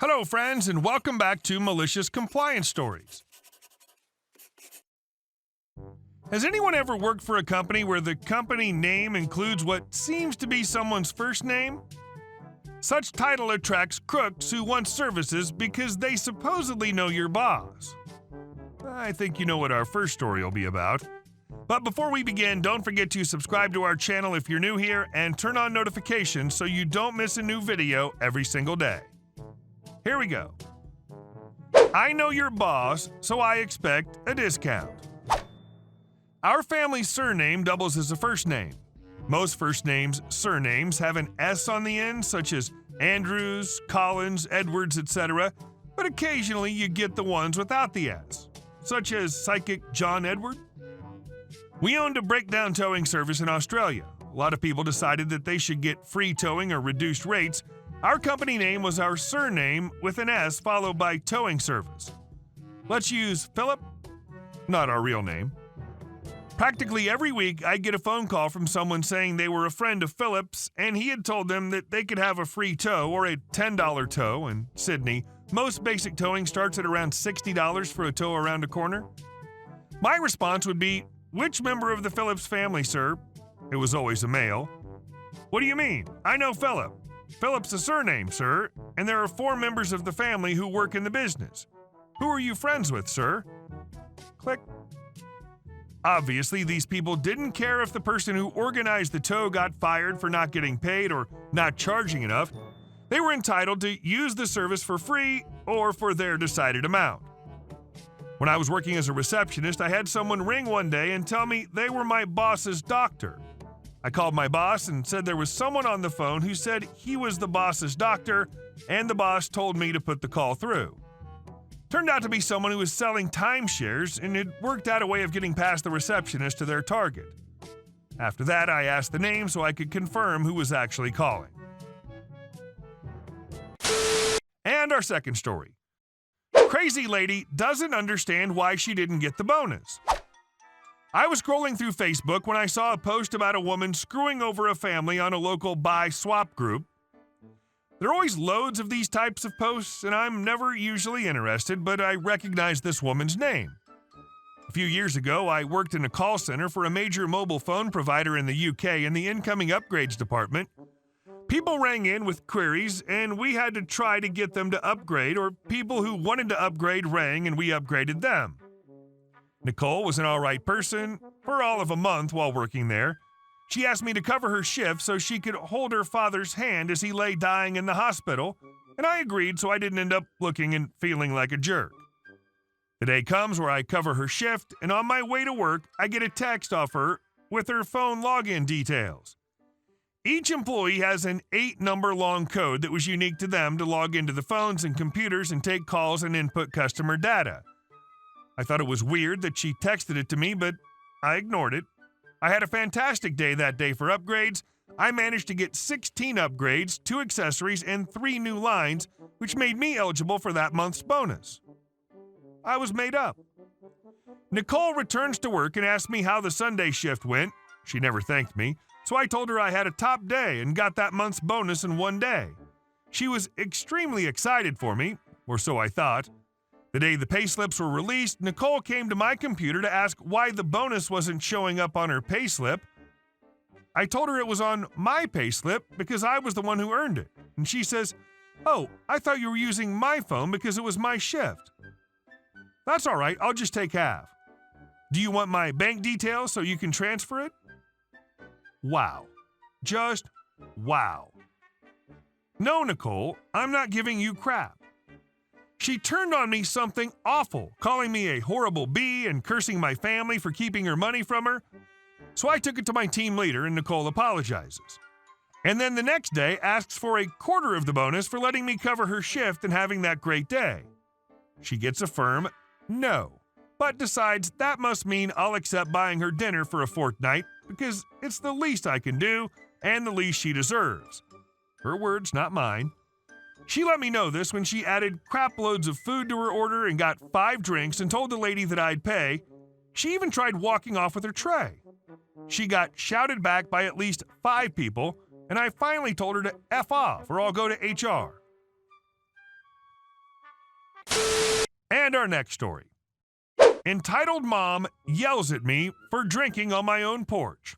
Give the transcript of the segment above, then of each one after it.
Hello, friends, and welcome back to Malicious Compliance Stories. Has anyone ever worked for a company where the company name includes what seems to be someone's first name? Such title attracts crooks who want services because they supposedly know your boss. I think you know what our first story will be about. But before we begin, don't forget to subscribe to our channel if you're new here and turn on notifications so you don't miss a new video every single day. Here we go. I know your boss, so I expect a discount. Our family's surname doubles as a first name. Most first names' surnames have an S on the end, such as Andrews, Collins, Edwards, etc., but occasionally you get the ones without the S, such as Psychic John Edward. We owned a breakdown towing service in Australia. A lot of people decided that they should get free towing or reduced rates. Our company name was our surname with an S followed by towing service. Let's use Philip, not our real name. Practically every week, I'd get a phone call from someone saying they were a friend of Philip's and he had told them that they could have a free tow or a $10 tow in Sydney. Most basic towing starts at around $60 for a tow around a corner. My response would be, "Which member of the Phillips family, sir?" It was always a male. "What do you mean? I know Philip. Philip's a surname, sir, and there are 4 members of the family who work in the business. Who are you friends with, sir?" Click. Obviously, these people didn't care if the person who organized the tow got fired for not getting paid or not charging enough. They were entitled to use the service for free or for their decided amount. When I was working as a receptionist, I had someone ring one day and tell me they were my boss's doctor. I called my boss and said there was someone on the phone who said he was the boss's doctor, and the boss told me to put the call through. Turned out to be someone who was selling timeshares and had worked out a way of getting past the receptionist to their target. After that, I asked the name so I could confirm who was actually calling. And our second story. Crazy lady doesn't understand why she didn't get the bonus. I was scrolling through Facebook when I saw a post about a woman screwing over a family on a local buy-swap group. There are always loads of these types of posts, and I'm never usually interested, but I recognized this woman's name. A few years ago, I worked in a call center for a major mobile phone provider in the UK in the incoming upgrades department. People rang in with queries, and we had to try to get them to upgrade, or people who wanted to upgrade rang and we upgraded them. Nicole was an alright person for all of a month while working there. She asked me to cover her shift so she could hold her father's hand as he lay dying in the hospital, and I agreed so I didn't end up looking and feeling like a jerk. The day comes where I cover her shift, and on my way to work, I get a text off her with her phone login details. Each employee has an 8-number long code that was unique to them to log into the phones and computers and take calls and input customer data. I thought it was weird that she texted it to me, but I ignored it. I had a fantastic day that day for upgrades. I managed to get 16 upgrades, 2 accessories, and 3 new lines, which made me eligible for that month's bonus. I was made up. Nicole returns to work and asks me how the Sunday shift went. She never thanked me, so I told her I had a top day and got that month's bonus in one day. She was extremely excited for me, or so I thought. The day the payslips were released, Nicole came to my computer to ask why the bonus wasn't showing up on her payslip. I told her it was on my payslip because I was the one who earned it. And she says, "Oh, I thought you were using my phone because it was my shift." "That's all right, I'll just take half." "Do you want my bank details so you can transfer it?" Wow. Just wow. "No, Nicole, I'm not giving you crap." She turned on me something awful, calling me a horrible bee and cursing my family for keeping her money from her. So I took it to my team leader and Nicole apologizes. And then the next day asks for a quarter of the bonus for letting me cover her shift and having that great day. She gets a firm no, but decides that must mean I'll accept buying her dinner for a fortnight because it's the least I can do and the least she deserves. Her words, not mine. She let me know this when she added crap loads of food to her order and got 5 drinks and told the lady that I'd pay. She even tried walking off with her tray. She got shouted back by at least 5 people, and I finally told her to F off or I'll go to HR. And our next story. Entitled mom yells at me for drinking on my own porch.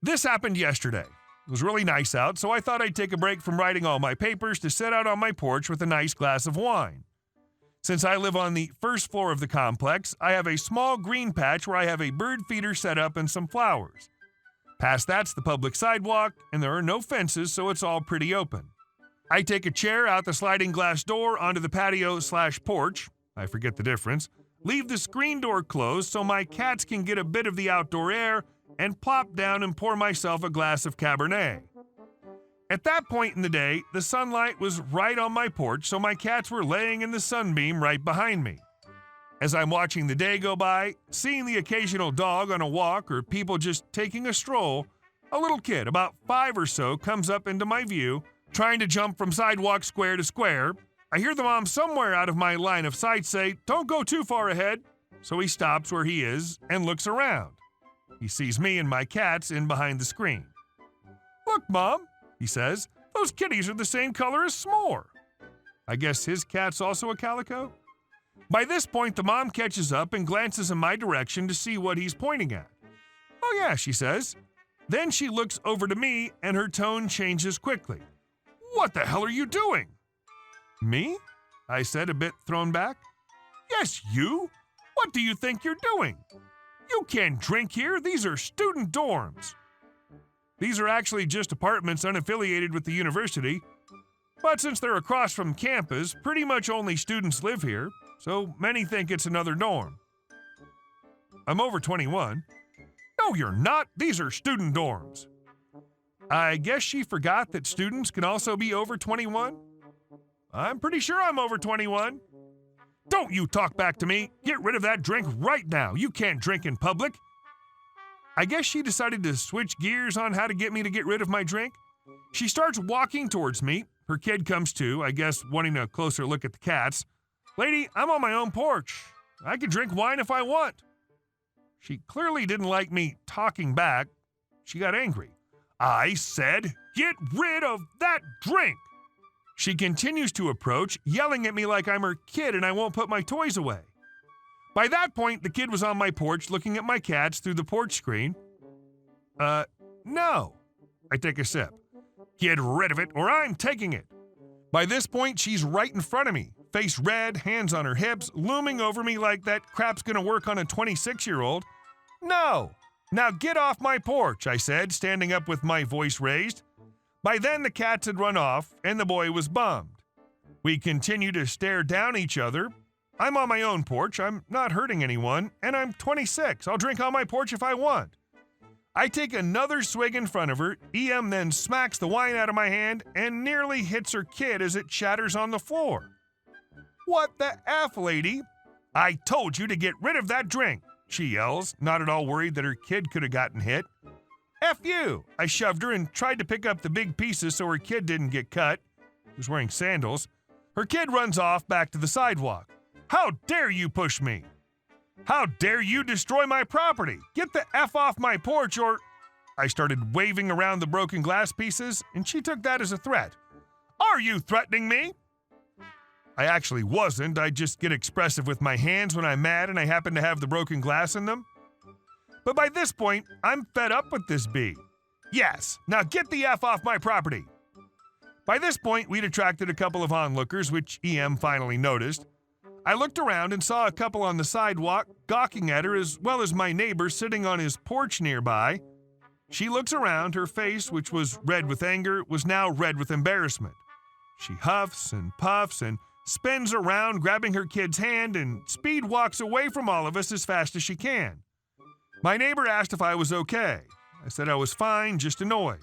This happened yesterday. It was really nice out, so I thought I'd take a break from writing all my papers to sit out on my porch with a nice glass of wine. Since I live on the first floor of the complex, I have a small green patch where I have a bird feeder set up and some flowers. Past that's the public sidewalk, and there are no fences, so it's all pretty open. I take a chair out the sliding glass door onto the patio/porch, I forget the difference, leave the screen door closed so my cats can get a bit of the outdoor air, and plop down and pour myself a glass of Cabernet. At that point in the day, the sunlight was right on my porch, so my cats were laying in the sunbeam right behind me. As I'm watching the day go by, seeing the occasional dog on a walk or people just taking a stroll, a little kid, about 5 or so, comes up into my view, trying to jump from sidewalk square to square. I hear the mom somewhere out of my line of sight say, "Don't go too far ahead." So he stops where he is and looks around. He sees me and my cats in behind the screen. "Look, Mom," he says, "those kitties are the same color as S'more." I guess his cat's also a calico? By this point, the mom catches up and glances in my direction to see what he's pointing at. "Oh yeah," she says. Then she looks over to me and her tone changes quickly. "What the hell are you doing?" "Me?" I said, a bit thrown back. "Yes, you. What do you think you're doing? You can't drink here. These are student dorms." These are actually just apartments unaffiliated with the university, but since they're across from campus, pretty much only students live here, so many think it's another dorm. "I'm over 21. "No, you're not. These are student dorms." I guess she forgot that students can also be over 21. "I'm pretty sure I'm over 21. "Don't you talk back to me. Get rid of that drink right now. You can't drink in public." I guess she decided to switch gears on how to get me to get rid of my drink. She starts walking towards me. Her kid comes too, I guess wanting a closer look at the cats. "Lady, I'm on my own porch. I can drink wine if I want." She clearly didn't like me talking back. She got angry. "I said, get rid of that drink!" She continues to approach, yelling at me like I'm her kid and I won't put my toys away. By that point, the kid was on my porch looking at my cats through the porch screen. No." I take a sip. "Get rid of it or I'm taking it." By this point, she's right in front of me, face red, hands on her hips, looming over me like that crap's gonna work on a 26-year-old. "No! Now get off my porch," I said, standing up with my voice raised. By then, the cats had run off, and the boy was bummed. We continue to stare down each other. I'm on my own porch, I'm not hurting anyone, and I'm 26. I'll drink on my porch if I want. I take another swig in front of her. EM then smacks the wine out of my hand and nearly hits her kid as it shatters on the floor. "What the F, lady? I told you to get rid of that drink," she yells, not at all worried that her kid could have gotten hit. "F you!" I shoved her and tried to pick up the big pieces so her kid didn't get cut. She was wearing sandals. Her kid runs off back to the sidewalk. "How dare you push me? How dare you destroy my property? Get the F off my porch or—" I started waving around the broken glass pieces, and she took that as a threat. "Are you threatening me?" I actually wasn't. I just get expressive with my hands when I'm mad and I happen to have the broken glass in them. But by this point, I'm fed up with this bee. "Yes, now get the F off my property." By this point, we'd attracted a couple of onlookers, which EM finally noticed. I looked around and saw a couple on the sidewalk gawking at her, as well as my neighbor sitting on his porch nearby. She looks around. Her face, which was red with anger, was now red with embarrassment. She huffs and puffs and spins around, grabbing her kid's hand, and speed walks away from all of us as fast as she can. My neighbor asked if I was okay. I said I was fine, just annoyed.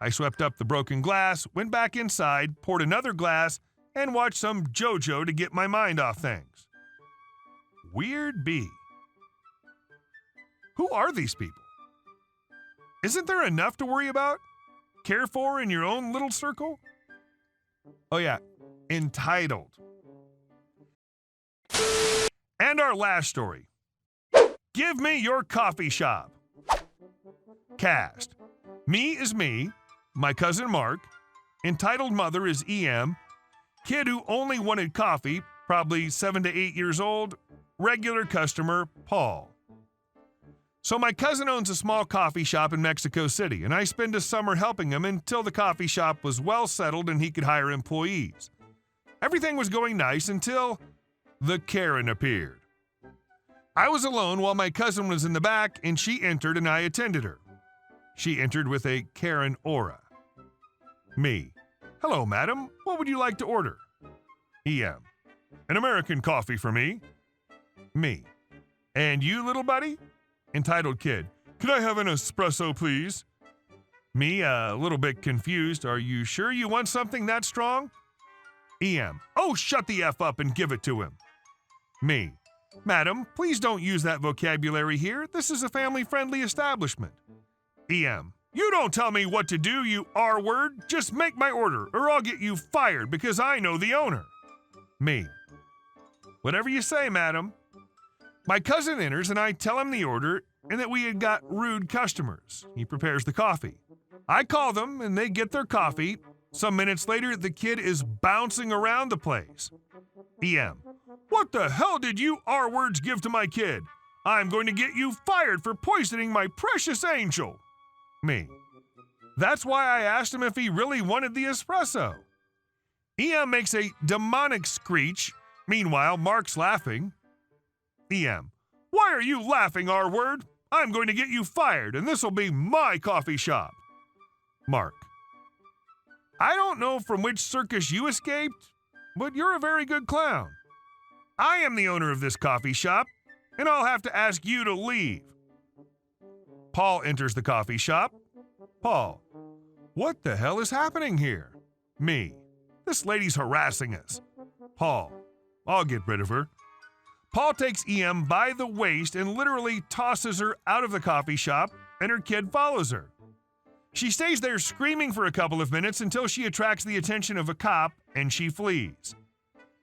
I swept up the broken glass, went back inside, poured another glass, and watched some JoJo to get my mind off things. Weird bee. Who are these people? Isn't there enough to worry about? Care for in your own little circle? Oh yeah, entitled. And our last story. Give me your coffee shop. Cast. Me is me, my cousin Mark, entitled mother is EM, kid who only wanted coffee, probably 7 to 8 years old, regular customer, Paul. So my cousin owns a small coffee shop in Mexico City, and I spend a summer helping him until the coffee shop was well settled and he could hire employees. Everything was going nice until the Karen appeared. I was alone while my cousin was in the back, and she entered and I attended her. She entered with a Karen aura. Me. Hello, madam. What would you like to order? EM. An American coffee for me. Me. And you, little buddy? Entitled kid. Could I have an espresso, please? Me, a little bit confused. Are you sure you want something that strong? EM. Oh, shut the F up and give it to him. Me. Madam, please don't use that vocabulary here. This is a family-friendly establishment. EM. You don't tell me what to do, you R-word. Just make my order, or I'll get you fired because I know the owner. Me. Whatever you say, madam. My cousin enters and I tell him the order and that we had got rude customers. He prepares the coffee. I call them and they get their coffee. Some minutes later, the kid is bouncing around the place. EM. What the hell did you R-words give to my kid? I'm going to get you fired for poisoning my precious angel. Me. That's why I asked him if he really wanted the espresso. EM makes a demonic screech. Meanwhile, Mark's laughing. EM. Why are you laughing, R-word? I'm going to get you fired, and this will be my coffee shop. Mark. I don't know from which circus you escaped, but you're a very good clown. I am the owner of this coffee shop, and I'll have to ask you to leave. Paul enters the coffee shop. Paul. What the hell is happening here? Me. This lady's harassing us. Paul. I'll get rid of her. Paul takes EM by the waist and literally tosses her out of the coffee shop, and her kid follows her. She stays there screaming for a couple of minutes until she attracts the attention of a cop, and she flees.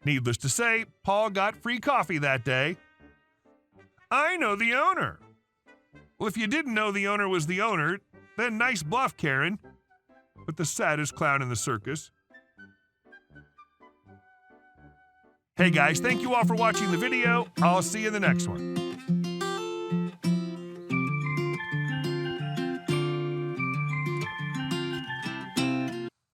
Needless to say, Paul got free coffee that day. I know the owner. Well, if you didn't know the owner was the owner, then nice bluff, Karen. But the saddest clown in the circus. Hey guys, thank you all for watching the video. I'll see you in the next one.